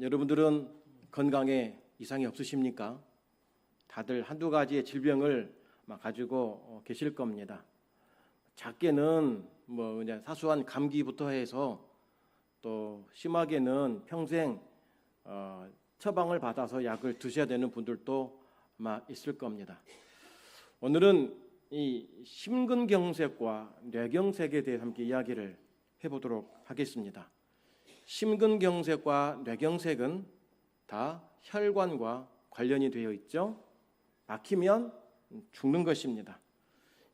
여러분들은 건강에 이상이 없으십니까? 다들 한두 가지의 질병을 가지고 계실 겁니다. 작게는 그냥 사소한 감기부터 해서 또 심하게는 평생 처방을 받아서 약을 드셔야 되는 분들도 아마 있을 겁니다. 오늘은 이 심근경색과 뇌경색에 대해 함께 이야기를 해보도록 하겠습니다. 심근경색과 뇌경색은 다 혈관과 관련이 되어 있죠. 막히면 죽는 것입니다.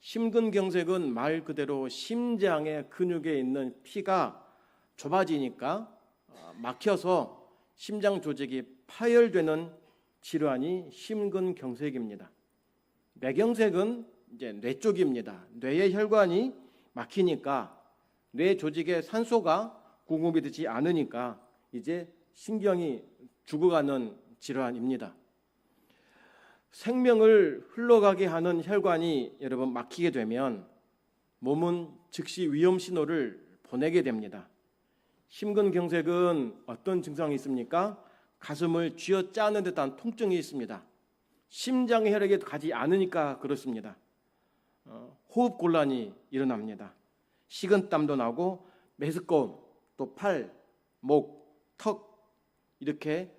심근경색은 말 그대로 심장의 근육에 있는 피가 좁아지니까 막혀서 심장 조직이 파열되는 질환이 심근경색입니다. 뇌경색은 이제 뇌 쪽입니다. 뇌의 혈관이 막히니까 뇌 조직에 산소가 공급이 되지 않으니까 이제 신경이 죽어가는 질환입니다. 생명을 흘러가게 하는 혈관이 여러분 막히게 되면 몸은 즉시 위험 신호를 보내게 됩니다. 심근경색은 어떤 증상이 있습니까? 가슴을 쥐어짜는 듯한 통증이 있습니다. 심장의 혈액이 가지 않으니까 그렇습니다. 호흡 곤란이 일어납니다. 식은땀도 나고 메스꺼움, 또 팔, 목, 턱 이렇게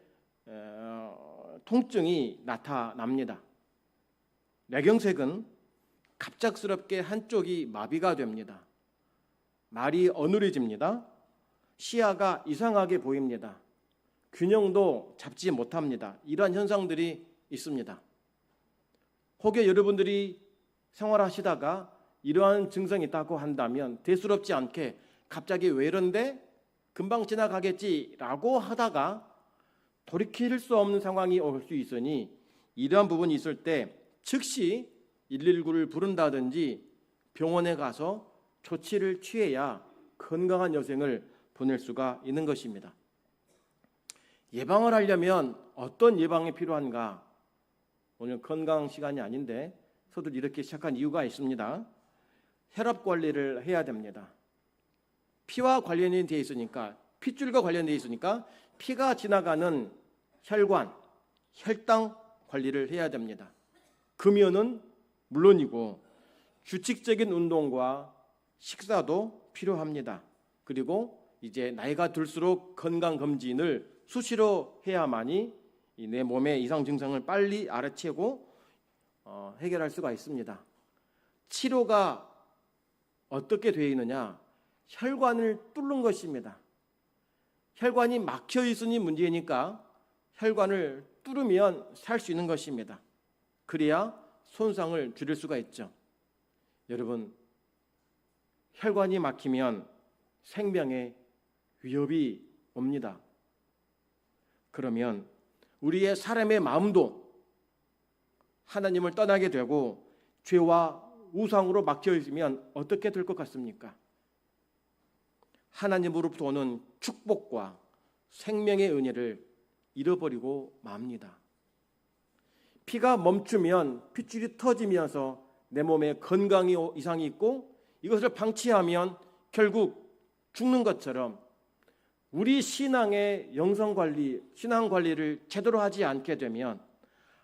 통증이 나타납니다. 뇌경색은 갑작스럽게 한쪽이 마비가 됩니다. 말이 어눌해집니다. 시야가 이상하게 보입니다. 균형도 잡지 못합니다. 이러한 현상들이 있습니다. 혹여 여러분들이 생활하시다가 이러한 증상이 있다고 한다면 대수롭지 않게 갑자기 왜 이런데 금방 지나가겠지라고 하다가 돌이킬 수 없는 상황이 올 수 있으니 이러한 부분이 있을 때 즉시 119를 부른다든지 병원에 가서 조치를 취해야 건강한 여생을 보낼 수가 있는 것입니다. 예방을 하려면 어떤 예방이 필요한가? 오늘 건강 시간이 아닌데 서둘 이렇게 시작한 이유가 있습니다. 혈압 관리를 해야 됩니다. 피와 관련이 되어 있으니까, 핏줄과 관련되어 있으니까 피가 지나가는 혈관, 혈당 관리를 해야 됩니다. 금연은 물론이고 규칙적인 운동과 식사도 필요합니다. 그리고 이제 나이가 들수록 건강검진을 수시로 해야만이 내 몸의 이상 증상을 빨리 알아채고 해결할 수가 있습니다. 치료가 어떻게 되어 있느냐? 혈관을 뚫는 것입니다. 혈관이 막혀 있으니 문제니까 혈관을 뚫으면 살 수 있는 것입니다. 그래야 손상을 줄일 수가 있죠. 여러분, 혈관이 막히면 생명에 위협이 옵니다. 그러면 우리의 사람의 마음도 하나님을 떠나게 되고 죄와 우상으로 막혀 있으면 어떻게 될 것 같습니까? 하나님으로부터 오는 축복과 생명의 은혜를 잃어버리고 맙니다. 피가 멈추면 핏줄이 터지면서 내 몸에 건강이 이상이 있고 이것을 방치하면 결국 죽는 것처럼 우리 신앙의 영성관리, 신앙관리를 제대로 하지 않게 되면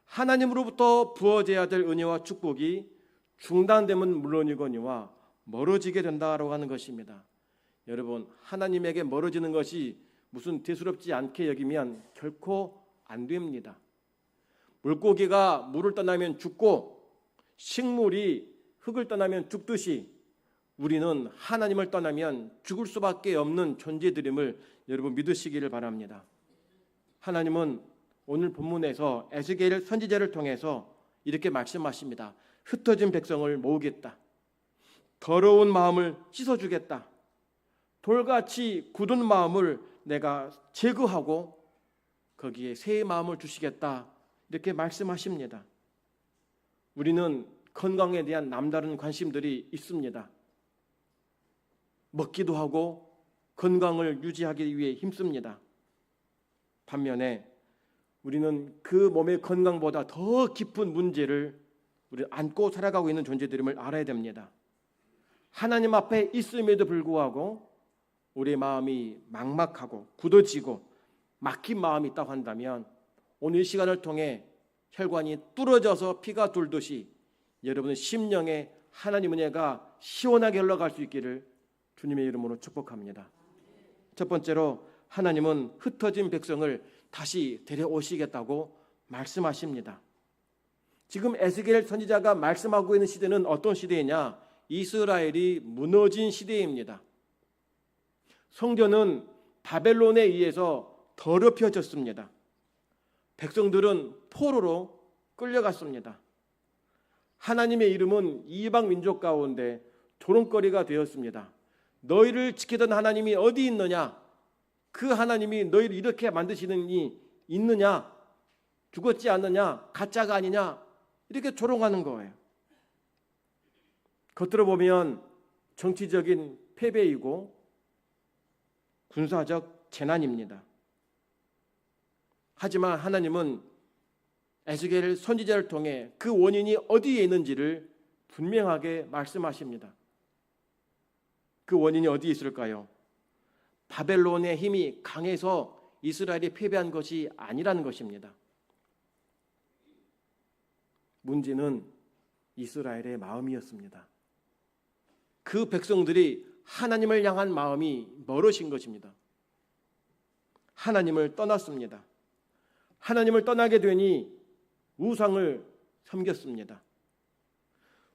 하나님으로부터 부어져야 될 은혜와 축복이 중단되면 물론이거니와 멀어지게 된다라고 하는 것입니다. 여러분, 하나님에게 멀어지는 것이 무슨 대수롭지 않게 여기면 결코 안 됩니다. 물고기가 물을 떠나면 죽고 식물이 흙을 떠나면 죽듯이 우리는 하나님을 떠나면 죽을 수밖에 없는 존재들임을 여러분 믿으시기를 바랍니다. 하나님은 오늘 본문에서 에스겔 선지자를 통해서 이렇게 말씀하십니다. 흩어진 백성을 모으겠다. 더러운 마음을 씻어주겠다. 돌같이 굳은 마음을 내가 제거하고 거기에 새 마음을 주시겠다. 이렇게 말씀하십니다. 우리는 건강에 대한 남다른 관심들이 있습니다. 먹기도 하고 건강을 유지하기 위해 힘씁니다. 반면에 우리는 그 몸의 건강보다 더 깊은 문제를 우리 안고 살아가고 있는 존재들임을 알아야 됩니다. 하나님 앞에 있음에도 불구하고 우리의 마음이 막막하고 굳어지고 막힌 마음이 있다고 한다면 오늘 이 시간을 통해 혈관이 뚫어져서 피가 돌듯이 여러분의 심령에 하나님 은혜가 시원하게 흘러갈 수 있기를 주님의 이름으로 축복합니다. 첫 번째로 하나님은 흩어진 백성을 다시 데려오시겠다고 말씀하십니다. 지금 에스겔 선지자가 말씀하고 있는 시대는 어떤 시대이냐? 이스라엘이 무너진 시대입니다. 성전은 바벨론에 의해서 더럽혀졌습니다. 백성들은 포로로 끌려갔습니다. 하나님의 이름은 이방 민족 가운데 조롱거리가 되었습니다. 너희를 지키던 하나님이 어디 있느냐? 그 하나님이 너희를 이렇게 만드시는 이 있느냐? 죽었지 않느냐? 가짜가 아니냐? 이렇게 조롱하는 거예요. 겉으로 보면 정치적인 패배이고 군사적 재난입니다. 하지만 하나님은 에스겔 선지자를 통해 그 원인이 어디에 있는지를 분명하게 말씀하십니다. 그 원인이 어디에 있을까요? 바벨론의 힘이 강해서 이스라엘이 패배한 것이 아니라는 것입니다. 문제는 이스라엘의 마음이었습니다. 그 백성들이 하나님을 향한 마음이 멀어진 것입니다. 하나님을 떠났습니다. 하나님을 떠나게 되니 우상을 섬겼습니다.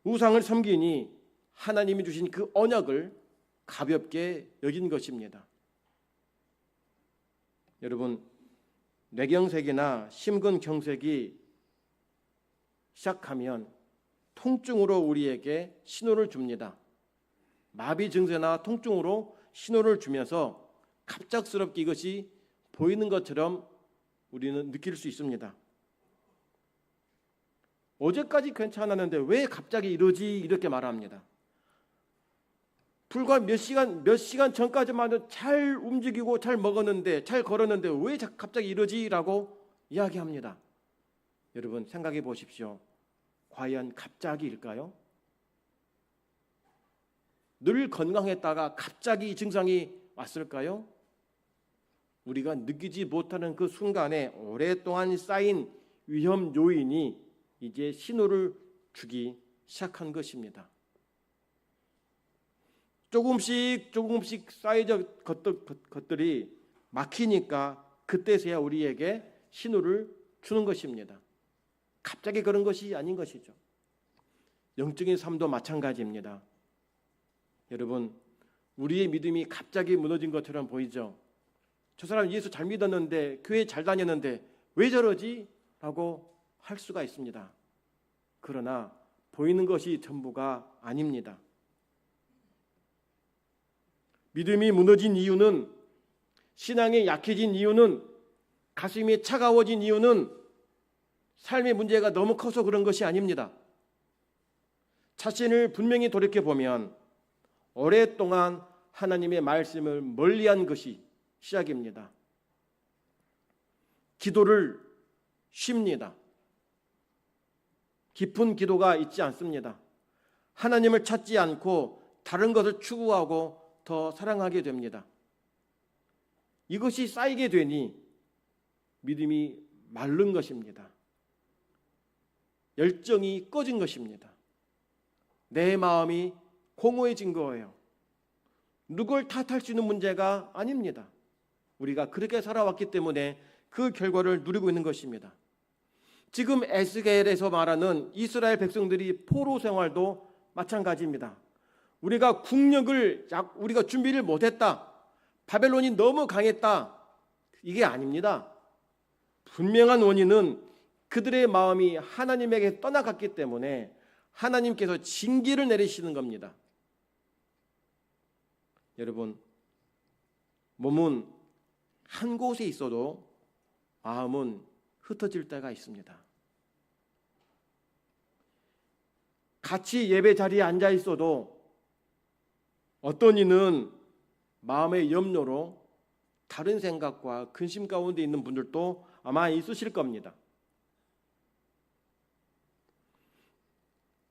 우상을 섬기니 하나님이 주신 그 언약을 가볍게 여긴 것입니다. 여러분, 뇌경색이나 심근경색이 시작하면 통증으로 우리에게 신호를 줍니다. 마비 증세나 통증으로 신호를 주면서 갑작스럽게 이것이 보이는 것처럼 우리는 느낄 수 있습니다. 어제까지 괜찮았는데 왜 갑자기 이러지? 이렇게 말합니다. 불과 몇 시간 전까지만 해도 잘 움직이고 잘 먹었는데 잘 걸었는데 왜 갑자기 이러지? 라고 이야기합니다. 여러분 생각해 보십시오. 과연 갑자기일까요? 늘 건강했다가 갑자기 이 증상이 왔을까요? 우리가 느끼지 못하는 그 순간에 오랫동안 쌓인 위험 요인이 이제 신호를 주기 시작한 것입니다. 조금씩 쌓여진 것들이 막히니까 그때서야 우리에게 신호를 주는 것입니다. 갑자기 그런 것이 아닌 것이죠. 영적인 삶도 마찬가지입니다. 여러분, 우리의 믿음이 갑자기 무너진 것처럼 보이죠. 저 사람 예수 잘 믿었는데 교회 잘 다녔는데 왜 저러지? 라고 할 수가 있습니다. 그러나 보이는 것이 전부가 아닙니다. 믿음이 무너진 이유는, 신앙이 약해진 이유는, 가슴이 차가워진 이유는 삶의 문제가 너무 커서 그런 것이 아닙니다. 자신을 분명히 돌이켜보면 오랫동안 하나님의 말씀을 멀리한 것이 시작입니다. 기도를 쉽니다. 깊은 기도가 있지 않습니다. 하나님을 찾지 않고 다른 것을 추구하고 더 사랑하게 됩니다. 이것이 쌓이게 되니 믿음이 마른 것입니다. 열정이 꺼진 것입니다. 내 마음이 공허해진 거예요. 누굴 탓할 수 있는 문제가 아닙니다. 우리가 그렇게 살아왔기 때문에 그 결과를 누리고 있는 것입니다. 지금 에스겔에서 말하는 이스라엘 백성들이 포로 생활도 마찬가지입니다. 우리가 우리가 준비를 못했다. 바벨론이 너무 강했다. 이게 아닙니다. 분명한 원인은 그들의 마음이 하나님에게 떠나갔기 때문에 하나님께서 징계를 내리시는 겁니다. 여러분, 몸은 한 곳에 있어도 마음은 흩어질 때가 있습니다. 같이 예배 자리에 앉아 있어도 어떤 이는 마음의 염려로 다른 생각과 근심 가운데 있는 분들도 아마 있으실 겁니다.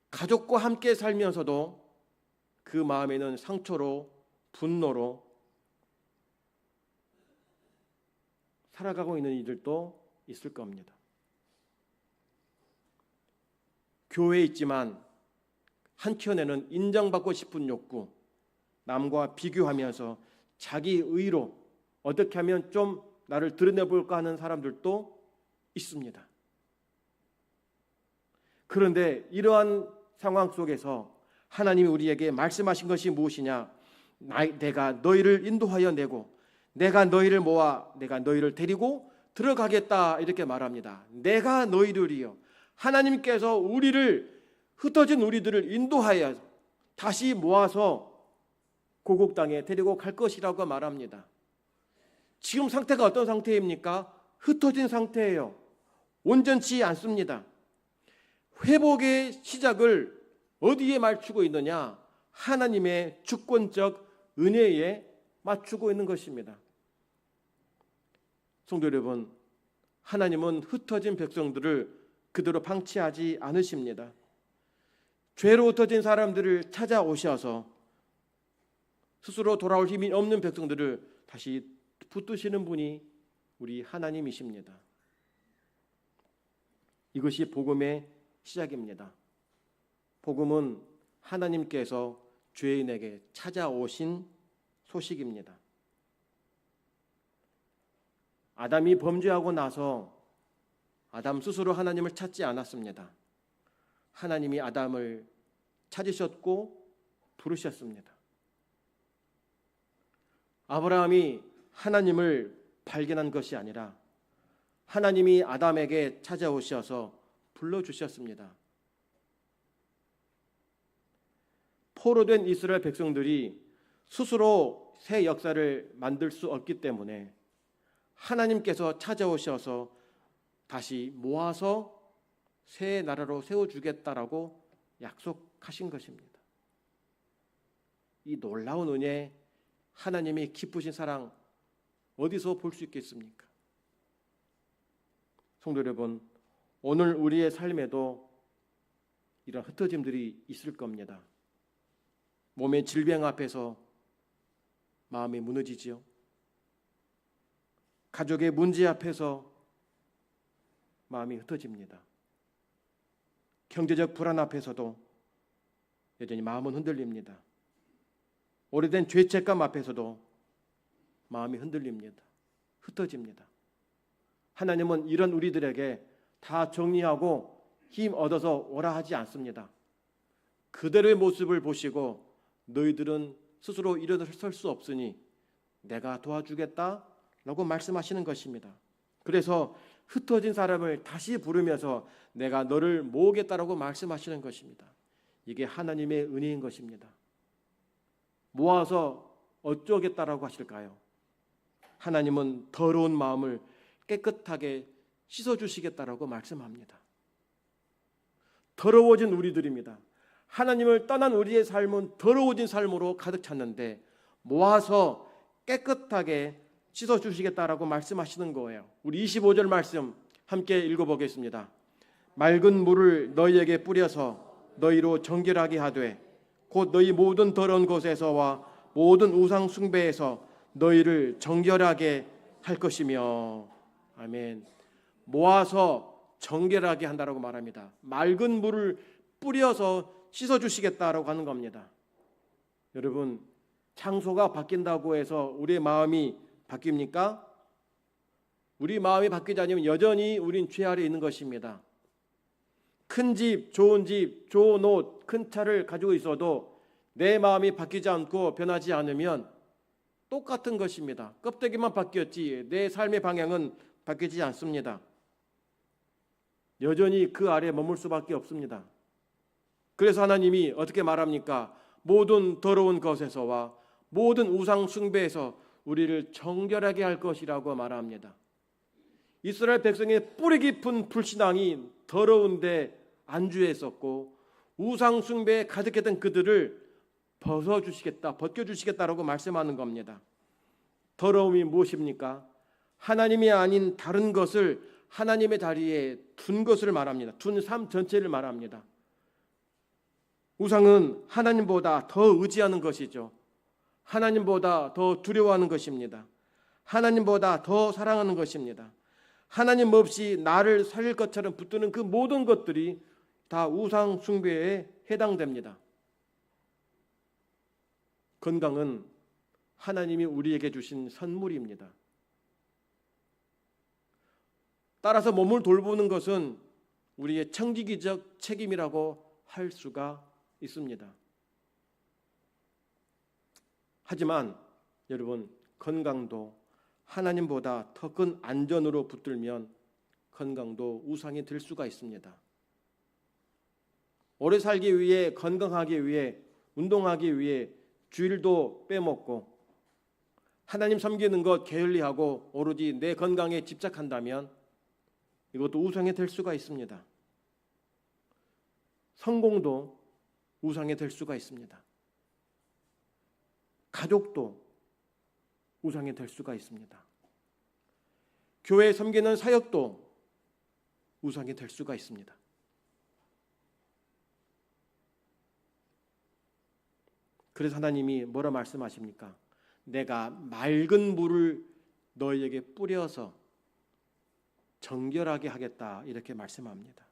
가족과 함께 살면서도 그 마음에는 상처로 분노로 살아가고 있는 이들도 있을 겁니다. 교회에 있지만 한켠에는 인정받고 싶은 욕구, 남과 비교하면서 자기 의로 어떻게 하면 좀 나를 드러내볼까 하는 사람들도 있습니다. 그런데 이러한 상황 속에서 하나님이 우리에게 말씀하신 것이 무엇이냐? 내가 너희를 인도하여 내고 내가 너희를 모아 내가 너희를 데리고 들어가겠다 이렇게 말합니다. 내가 너희들이요. 하나님께서 흩어진 우리들을 인도하여 다시 모아서 고국 땅에 데리고 갈 것이라고 말합니다. 지금 상태가 어떤 상태입니까? 흩어진 상태예요. 온전치 않습니다. 회복의 시작을 어디에 맞추고 있느냐? 하나님의 주권적 은혜에 맞추고 있는 것입니다. 성도 여러분, 하나님은 흩어진 백성들을 그대로 방치하지 않으십니다. 죄로 흩어진 사람들을 찾아오셔서 스스로 돌아올 힘이 없는 백성들을 다시 붙드시는 분이 우리 하나님이십니다. 이것이 복음의 시작입니다. 복음은 하나님께서 죄인에게 찾아오신 소식입니다. 아담이 범죄하고 나서 아담 스스로 하나님을 찾지 않았습니다. 하나님이 아담을 찾으셨고 부르셨습니다. 아브라함이 하나님을 발견한 것이 아니라 하나님이 아담에게 찾아오셔서 불러주셨습니다. 포로된 이스라엘 백성들이 스스로 새 역사를 만들 수 없기 때문에 하나님께서 찾아오셔서 다시 모아서 새 나라로 세워주겠다라고 약속하신 것입니다. 이 놀라운 은혜, 하나님의 기쁘신 사랑 어디서 볼 수 있겠습니까? 성도 여러분, 오늘 우리의 삶에도 이런 흩어짐들이 있을 겁니다. 몸의 질병 앞에서 마음이 무너지지요. 가족의 문제 앞에서 마음이 흩어집니다. 경제적 불안 앞에서도 여전히 마음은 흔들립니다. 오래된 죄책감 앞에서도 마음이 흔들립니다. 흩어집니다. 하나님은 이런 우리들에게 다 정리하고 힘 얻어서 오라 하지 않습니다. 그대로의 모습을 보시고 너희들은 스스로 일어설 수 없으니 내가 도와주겠다라고 말씀하시는 것입니다. 그래서 흩어진 사람을 다시 부르면서 내가 너를 모으겠다라고 말씀하시는 것입니다. 이게 하나님의 은혜인 것입니다. 모아서 어쩌겠다라고 하실까요? 하나님은 더러운 마음을 깨끗하게 씻어주시겠다라고 말씀합니다. 더러워진 우리들입니다. 하나님을 떠난 우리의 삶은 더러워진 삶으로 가득 찼는데 모아서 깨끗하게 씻어주시겠다라고 말씀하시는 거예요. 우리 25절 말씀 함께 읽어보겠습니다. 맑은 물을 너희에게 뿌려서 너희로 정결하게 하되 곧 너희 모든 더러운 곳에서와 모든 우상 숭배에서 너희를 정결하게 할 것이며. 아멘. 모아서 정결하게 한다라고 말합니다. 맑은 물을 뿌려서 씻어주시겠다라고 하는 겁니다. 여러분, 장소가 바뀐다고 해서 우리의 마음이 바뀝니까? 우리 마음이 바뀌지 않으면 여전히 우린 죄 아래 있는 것입니다. 큰 집, 좋은 옷, 큰 차를 가지고 있어도 내 마음이 바뀌지 않고 변하지 않으면 똑같은 것입니다. 껍데기만 바뀌었지 내 삶의 방향은 바뀌지 않습니다. 여전히 그 아래에 머물 수밖에 없습니다. 그래서 하나님이 어떻게 말합니까? 모든 더러운 것에서와 모든 우상 숭배에서 우리를 정결하게 할 것이라고 말합니다. 이스라엘 백성의 뿌리 깊은 불신앙이 더러운데 안주했었고 우상 숭배에 가득했던 그들을 벗겨주시겠다라고 말씀하는 겁니다. 더러움이 무엇입니까? 하나님이 아닌 다른 것을 하나님의 자리에 둔 것을 말합니다. 둔 삶 전체를 말합니다. 우상은 하나님보다 더 의지하는 것이죠. 하나님보다 더 두려워하는 것입니다. 하나님보다 더 사랑하는 것입니다. 하나님 없이 나를 살릴 것처럼 붙드는 그 모든 것들이 다 우상 숭배에 해당됩니다. 건강은 하나님이 우리에게 주신 선물입니다. 따라서 몸을 돌보는 것은 우리의 청지기적 책임이라고 할 수가 있습니다. 하지만 여러분, 건강도 하나님보다 더 큰 안전으로 붙들면 건강도 우상이 될 수가 있습니다. 오래 살기 위해, 건강하기 위해, 운동하기 위해 주일도 빼먹고 하나님 섬기는 것 게을리하고 오로지 내 건강에 집착한다면 이것도 우상이 될 수가 있습니다. 성공도 우상이 될 수가 있습니다. 가족도 우상이 될 수가 있습니다. 교회 섬기는 사역도 우상이 될 수가 있습니다. 그래서 하나님이 뭐라 말씀하십니까? 내가 맑은 물을 너희에게 뿌려서 정결하게 하겠다, 이렇게 말씀합니다.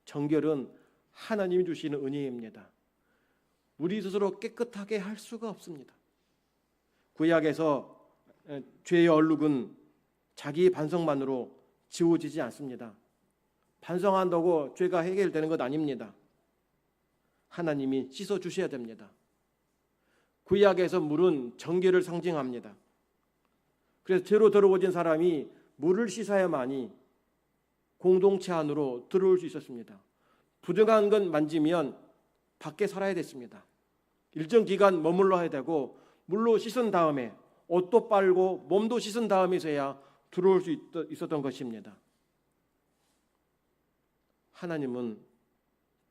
정결은 하나님이 주시는 은혜입니다. 우리 스스로 깨끗하게 할 수가 없습니다. 구약에서 죄의 얼룩은 자기 반성만으로 지워지지 않습니다. 반성한다고 죄가 해결되는 것 아닙니다. 하나님이 씻어 주셔야 됩니다. 구약에서 물은 정결을 상징합니다. 그래서 죄로 더러워진 사람이 물을 씻어야만이 공동체 안으로 들어올 수 있었습니다. 부정한 것 만지면 밖에 살아야 됐습니다. 일정 기간 머물러야 되고 물로 씻은 다음에 옷도 빨고 몸도 씻은 다음에서야 들어올 수 있었던 것입니다. 하나님은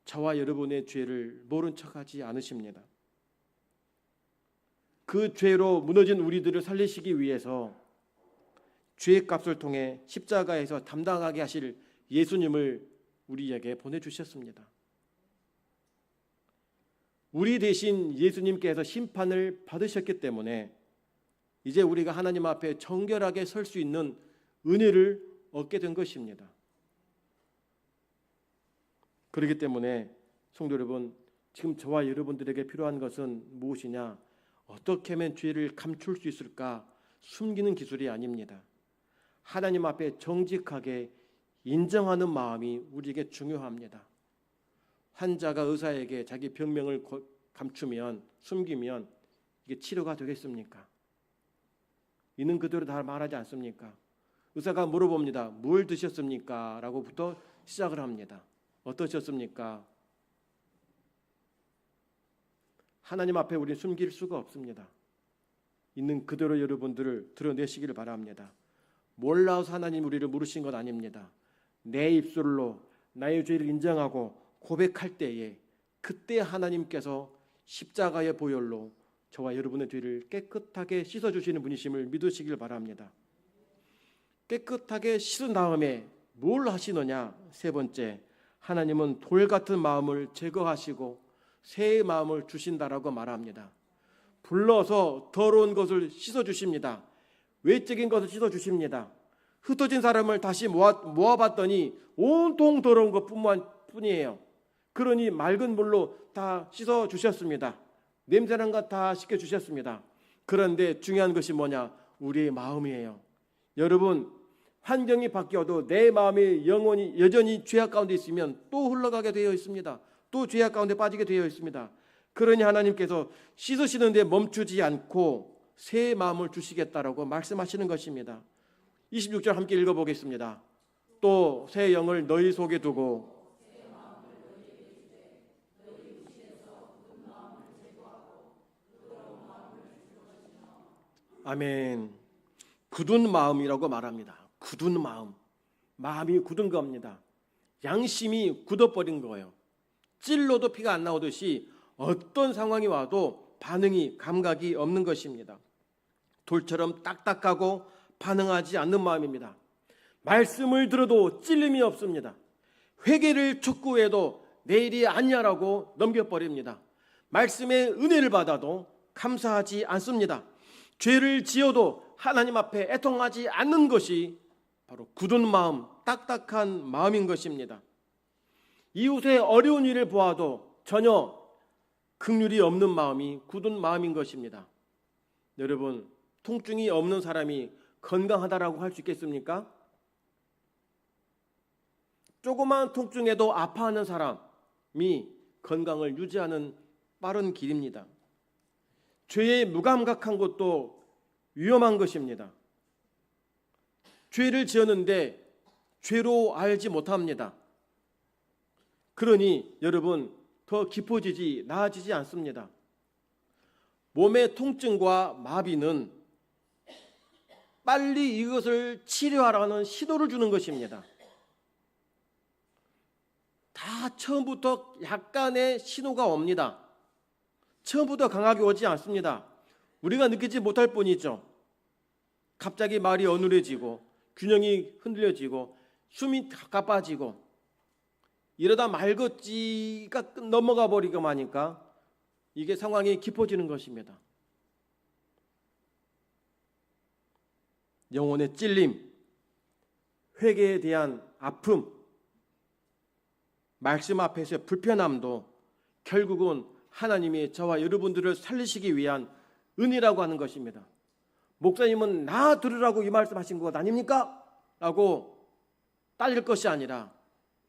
저와 여러분의 죄를 모른 척하지 않으십니다. 그 죄로 무너진 우리들을 살리시기 위해서 죄의 값을 통해 십자가에서 담당하게 하실 예수님을 우리에게 보내주셨습니다. 우리 대신 예수님께서 심판을 받으셨기 때문에 이제 우리가 하나님 앞에 정결하게 설 수 있는 은혜를 얻게 된 것입니다. 그렇기 때문에 성도 여러분, 지금 저와 여러분들에게 필요한 것은 무엇이냐? 어떻게 하면 죄를 감출 수 있을까? 숨기는 기술이 아닙니다. 하나님 앞에 정직하게 인정하는 마음이 우리에게 중요합니다. 환자가 의사에게 자기 병명을 감추면, 숨기면 이게 치료가 되겠습니까? 있는 그대로 다 말하지 않습니까? 의사가 물어봅니다. 뭘 드셨습니까? 라고부터 시작을 합니다. 어떠셨습니까? 하나님 앞에 우리는 숨길 수가 없습니다. 있는 그대로 여러분들을 드러내시기를 바랍니다. 몰라서 하나님 우리를 물으신 것 아닙니다. 내 입술로 나의 죄를 인정하고 고백할 때에 그때 하나님께서 십자가의 보혈로 저와 여러분의 죄를 깨끗하게 씻어주시는 분이심을 믿으시길 바랍니다. 깨끗하게 씻은 다음에 뭘 하시느냐? 세 번째, 하나님은 돌 같은 마음을 제거하시고 새 마음을 주신다라고 말합니다. 불러서 더러운 것을 씻어주십니다. 외적인 것을 씻어주십니다. 흩어진 사람을 다시 모아봤더니 온통 더러운 것뿐이에요. 그러니 맑은 물로 다 씻어주셨습니다. 냄새난 것 다 씻겨주셨습니다. 그런데 중요한 것이 뭐냐? 우리의 마음이에요. 여러분, 환경이 바뀌어도 내 마음이 여전히 죄악 가운데 있으면 또 흘러가게 되어 있습니다. 또 죄악 가운데 빠지게 되어 있습니다. 그러니 하나님께서 씻으시는데 멈추지 않고 새 마음을 주시겠다라고 말씀하시는 것입니다. 26절 함께 읽어보겠습니다. 또 새 영을 너희 속에 두고 아멘. 굳은 마음이라고 말합니다. 굳은 마음. 마음이 굳은 겁니다. 양심이 굳어버린 거예요. 찔러도 피가 안 나오듯이 어떤 상황이 와도 반응이 감각이 없는 것입니다. 돌처럼 딱딱하고 반응하지 않는 마음입니다. 말씀을 들어도 찔림이 없습니다. 회개를 촉구해도 내일이 아니야라고 넘겨버립니다. 말씀의 은혜를 받아도 감사하지 않습니다. 죄를 지어도 하나님 앞에 애통하지 않는 것이 바로 굳은 마음, 딱딱한 마음인 것입니다. 이웃의 어려운 일을 보아도 전혀 긍휼이 없는 마음이 굳은 마음인 것입니다. 여러분, 통증이 없는 사람이 건강하다라고 할 수 있겠습니까? 조그마한 통증에도 아파하는 사람이 건강을 유지하는 빠른 길입니다. 죄에 무감각한 것도 위험한 것입니다. 죄를 지었는데 죄로 알지 못합니다. 그러니 여러분, 더 깊어지지 나아지지 않습니다. 몸의 통증과 마비는 빨리 이것을 치료하라는 시도를 주는 것입니다. 다 처음부터 약간의 신호가 옵니다. 처음부터 강하게 오지 않습니다. 우리가 느끼지 못할 뿐이죠. 갑자기 말이 어눌해지고 균형이 흔들려지고 숨이 가빠지고 이러다 말걷지가 넘어가 버리고 마니까 이게 상황이 깊어지는 것입니다. 영혼의 찔림, 회개에 대한 아픔, 말씀 앞에서의 불편함도 결국은 하나님이 저와 여러분들을 살리시기 위한 은혜라고 하는 것입니다. 목사님은 나 들으라고 이 말씀하신 것 아닙니까? 라고 딸릴 것이 아니라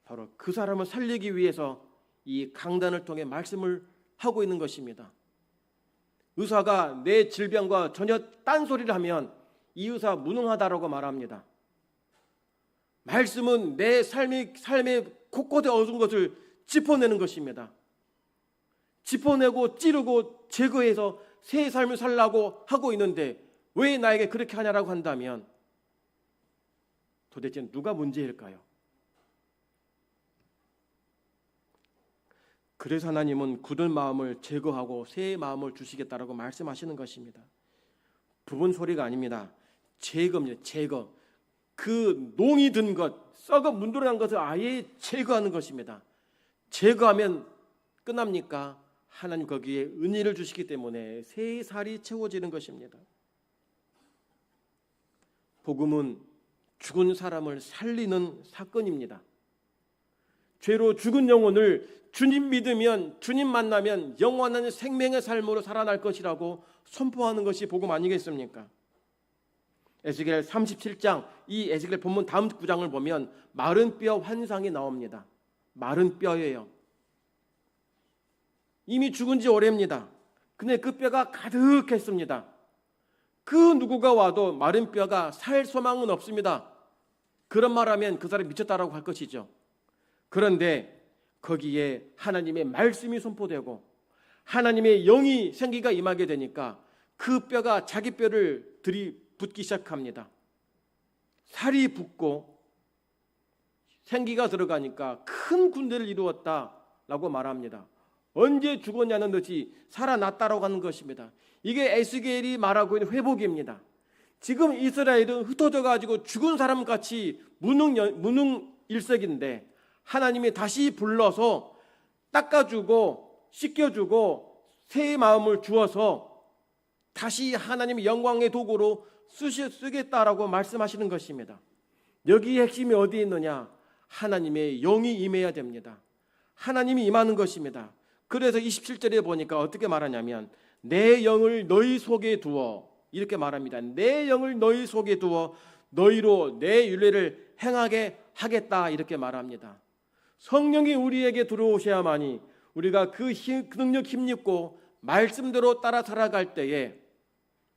바로 그 사람을 살리기 위해서 이 강단을 통해 말씀을 하고 있는 것입니다. 의사가 내 질병과 전혀 딴소리를 하면 이 의사 무능하다라고 말합니다. 말씀은 내 삶의 곳곳에 얻은 것을 짚어내는 것입니다. 짚어내고 찌르고 제거해서 새 삶을 살라고 하고 있는데 왜 나에게 그렇게 하냐라고 한다면 도대체 누가 문제일까요? 그래서 하나님은 굳은 마음을 제거하고 새 마음을 주시겠다라고 말씀하시는 것입니다. 부분 소리가 아닙니다. 제거입니다. 제거. 그 농이 든 것, 썩어 문드러난 것을 아예 제거하는 것입니다. 제거하면 끝납니까? 하나님 거기에 은혜를 주시기 때문에 새 살이 채워지는 것입니다. 복음은 죽은 사람을 살리는 사건입니다. 죄로 죽은 영혼을 주님 믿으면, 주님 만나면 영원한 생명의 삶으로 살아날 것이라고 선포하는 것이 복음 아니겠습니까? 에스겔 37장, 이 에스겔 본문 다음 구장을 보면 마른 뼈 환상이 나옵니다. 마른 뼈예요. 이미 죽은 지 오래입니다. 근데 그 뼈가 가득했습니다. 그 누구가 와도 마른 뼈가 살 소망은 없습니다. 그런 말하면 그 사람이 미쳤다라고 할 것이죠. 그런데 거기에 하나님의 말씀이 선포되고 하나님의 영이 생기가 임하게 되니까 그 뼈가 자기 뼈를 들이붓기 시작합니다. 살이 붙고 생기가 들어가니까 큰 군대를 이루었다라고 말합니다. 언제 죽었냐는 듯이 살아났다라고 하는 것입니다. 이게 에스겔이 말하고 있는 회복입니다. 지금 이스라엘은 흩어져 가지고 죽은 사람같이 무능일색인데 하나님이 다시 불러서 닦아주고 씻겨주고 새 마음을 주어서 다시 하나님의 영광의 도구로 쓰겠다라고 말씀하시는 것입니다. 여기에 핵심이 어디에 있느냐? 하나님의 영이 임해야 됩니다. 하나님이 임하는 것입니다. 그래서 27절에 보니까 어떻게 말하냐면 내 영을 너희 속에 두어, 이렇게 말합니다. 내 영을 너희 속에 두어 너희로 내 율례를 행하게 하겠다, 이렇게 말합니다. 성령이 우리에게 들어오셔야만이 우리가 그 능력 힘입고 말씀대로 따라 살아갈 때에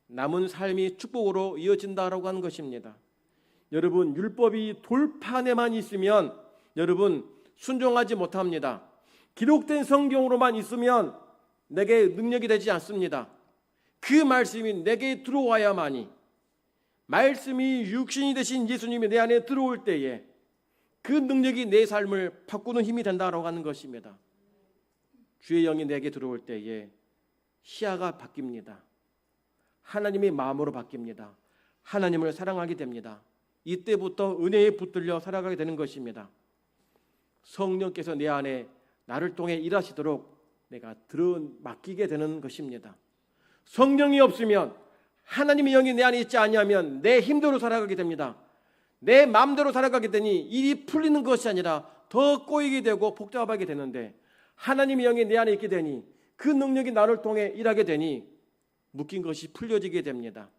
남은 삶이 축복으로 이어진다라고 하는 것입니다. 여러분, 율법이 돌판에만 있으면 여러분 순종하지 못합니다. 기록된 성경으로만 있으면 내게 능력이 되지 않습니다. 그 말씀이 내게 들어와야만이, 말씀이 육신이 되신 예수님이 내 안에 들어올 때에 그 능력이 내 삶을 바꾸는 힘이 된다라고 하는 것입니다. 주의 영이 내게 들어올 때에 시야가 바뀝니다. 하나님의 마음으로 바뀝니다. 하나님을 사랑하게 됩니다. 이때부터 은혜에 붙들려 살아가게 되는 것입니다. 성령께서 내 안에 나를 통해 일하시도록 내가 맡기게 되는 것입니다. 성령이 없으면 하나님의 영이 내 안에 있지 아니하면 내 힘대로 살아가게 됩니다. 내 마음대로 살아가게 되니 일이 풀리는 것이 아니라 더 꼬이게 되고 복잡하게 되는데, 하나님의 영이 내 안에 있게 되니 그 능력이 나를 통해 일하게 되니 묶인 것이 풀려지게 됩니다.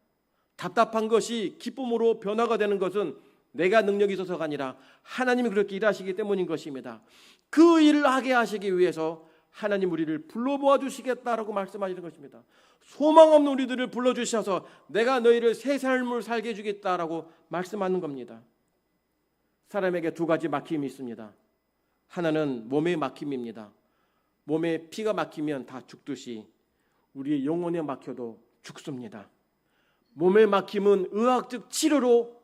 답답한 것이 기쁨으로 변화가 되는 것은 내가 능력이 있어서가 아니라 하나님이 그렇게 일하시기 때문인 것입니다. 그 일을 하게 하시기 위해서 하나님 우리를 불러 모아주시겠다라고 말씀하시는 것입니다. 소망 없는 우리들을 불러주셔서 내가 너희를 새 삶을 살게 해주겠다라고 말씀하는 겁니다. 사람에게 두 가지 막힘이 있습니다. 하나는 몸의 막힘입니다. 몸에 피가 막히면 다 죽듯이 우리의 영혼에 막혀도 죽습니다. 몸의 막힘은 의학적 치료로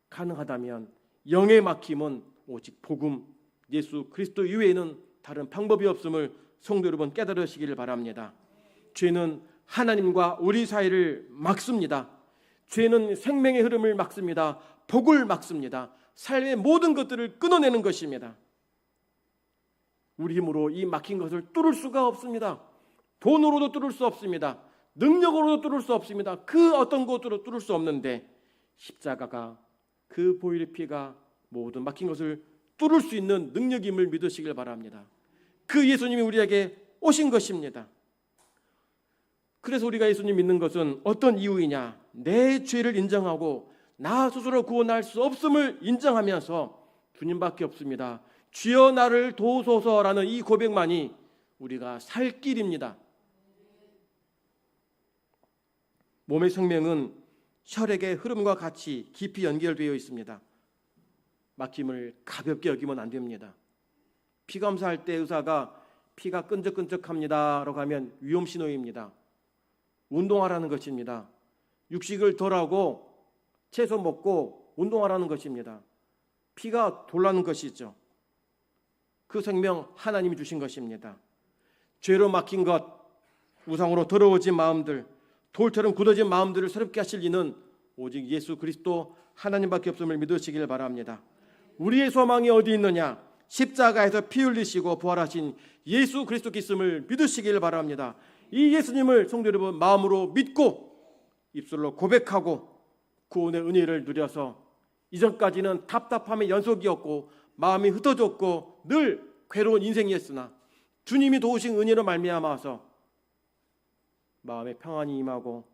가능하다면, 영의 막힘은 오직 복음, 예수 그리스도 이외에는 다른 방법이 없음을 성도 여러분 깨달으시기를 바랍니다. 죄는 하나님과 우리 사이를 막습니다. 죄는 생명의 흐름을 막습니다. 복을 막습니다. 삶의 모든 것들을 끊어내는 것입니다. 우리 힘으로 이 막힌 것을 뚫을 수가 없습니다. 돈으로도 뚫을 수 없습니다. 능력으로도 뚫을 수 없습니다. 그 어떤 것으로 뚫을 수 없는데, 십자가가, 그 보혈의 피가 모든 막힌 것을 뚫을 수 있는 능력임을 믿으시길 바랍니다. 그 예수님이 우리에게 오신 것입니다. 그래서 우리가 예수님 믿는 것은 어떤 이유이냐? 내 죄를 인정하고 나 스스로 구원할 수 없음을 인정하면서 주님밖에 없습니다, 주여 나를 도우소서라는 이 고백만이 우리가 살 길입니다. 몸의 생명은 혈액의 흐름과 같이 깊이 연결되어 있습니다. 막힘을 가볍게 여기면 안 됩니다. 피 검사할 때 의사가 피가 끈적끈적합니다 라고 하면 위험 신호입니다. 운동하라는 것입니다. 육식을 덜하고 채소 먹고 운동하라는 것입니다. 피가 돌라는 것이죠. 그 생명 하나님이 주신 것입니다. 죄로 막힌 것, 우상으로 더러워진 마음들, 돌처럼 굳어진 마음들을 새롭게 하실 이는 오직 예수 그리스도 하나님밖에 없음을 믿으시길 바랍니다. 우리의 소망이 어디 있느냐? 십자가에서 피 흘리시고 부활하신 예수 그리스도께 있음을 믿으시길 바랍니다. 이 예수님을 성도 여러분 마음으로 믿고 입술로 고백하고 구원의 은혜를 누려서, 이전까지는 답답함의 연속이었고 마음이 흩어졌고 늘 괴로운 인생이었으나 주님이 도우신 은혜로 말미암아서 마음의 평안이 임하고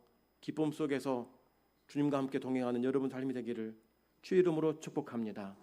기쁨 속에서 주님과 함께 동행하는 여러분 삶이 되기를 주의 이름으로 축복합니다.